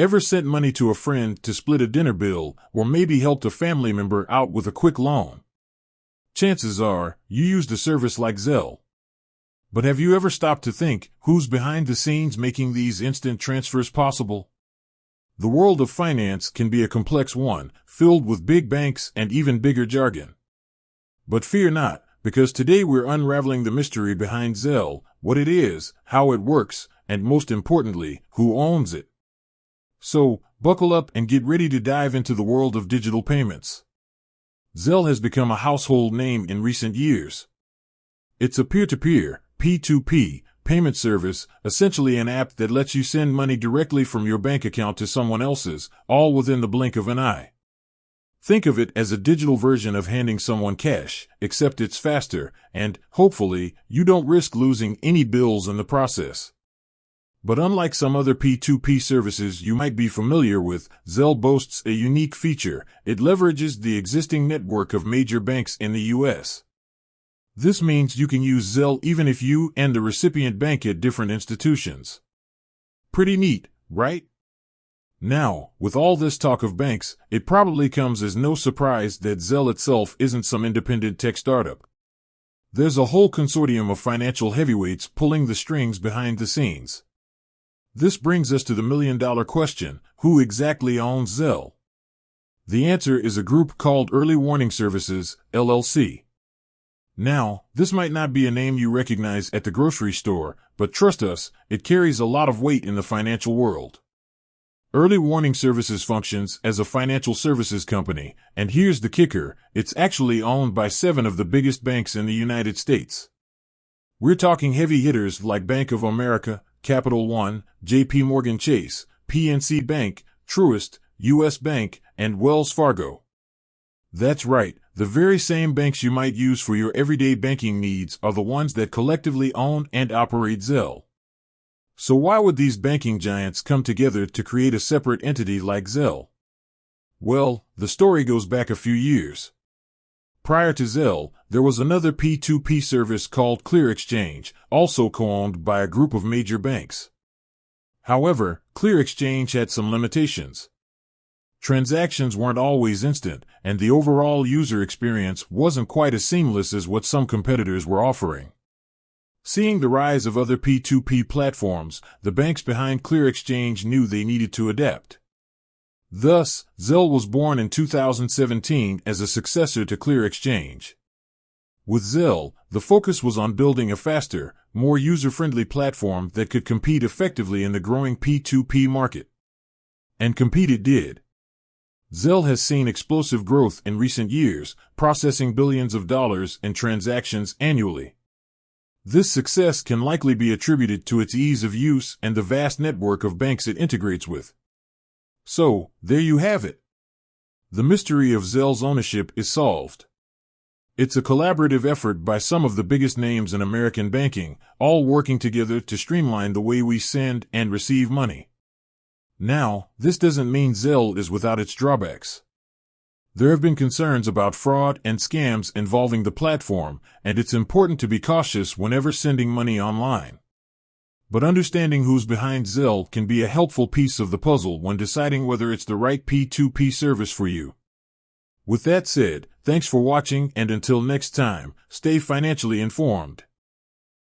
Ever sent money to a friend to split a dinner bill, or maybe helped a family member out with a quick loan? Chances are, you used a service like Zelle. But have you ever stopped to think, who's behind the scenes making these instant transfers possible? The world of finance can be a complex one, filled with big banks and even bigger jargon. But fear not, because today we're unraveling the mystery behind Zelle, what it is, how it works, and most importantly, who owns it. So, buckle up and get ready to dive into the world of digital payments. Zelle has become a household name in recent years. It's a peer-to-peer, P2P, payment service, essentially an app that lets you send money directly from your bank account to someone else's, all within the blink of an eye. Think of it as a digital version of handing someone cash, except it's faster, and, hopefully, you don't risk losing any bills in the process. But unlike some other P2P services you might be familiar with, Zelle boasts a unique feature. It leverages the existing network of major banks in the U.S. This means you can use Zelle even if you and the recipient bank at different institutions. Pretty neat, right? Now, with all this talk of banks, it probably comes as no surprise that Zelle itself isn't some independent tech startup. There's a whole consortium of financial heavyweights pulling the strings behind the scenes. This brings us to the million-dollar question: who exactly owns Zelle? The answer is a group called Early Warning Services, LLC. Now, this might not be a name you recognize at the grocery store, but trust us, it carries a lot of weight in the financial world. Early Warning Services functions as a financial services company, and here's the kicker: it's actually owned by 7 of the biggest banks in the United States. We're talking heavy hitters like Bank of America, Capital One, J.P. Morgan Chase, PNC Bank, Truist, U.S. Bank, and Wells Fargo. That's right, the very same banks you might use for your everyday banking needs are the ones that collectively own and operate Zelle. So why would these banking giants come together to create a separate entity like Zelle? Well, the story goes back a few years. Prior to Zelle, there was another P2P service called ClearExchange, also co-owned by a group of major banks. However, ClearExchange had some limitations. Transactions weren't always instant, and the overall user experience wasn't quite as seamless as what some competitors were offering. Seeing the rise of other P2P platforms, the banks behind ClearExchange knew they needed to adapt. Thus, Zelle was born in 2017 as a successor to ClearExchange. With Zelle, the focus was on building a faster, more user-friendly platform that could compete effectively in the growing P2P market. And compete it did. Zelle has seen explosive growth in recent years, processing billions of dollars in transactions annually. This success can likely be attributed to its ease of use and the vast network of banks it integrates with. So, there you have it. The mystery of Zelle's ownership is solved. It's a collaborative effort by some of the biggest names in American banking, all working together to streamline the way we send and receive money. Now, this doesn't mean Zelle is without its drawbacks. There have been concerns about fraud and scams involving the platform, and it's important to be cautious whenever sending money online. But understanding who's behind Zelle can be a helpful piece of the puzzle when deciding whether it's the right P2P service for you. With that said, thanks for watching, and until next time, stay financially informed.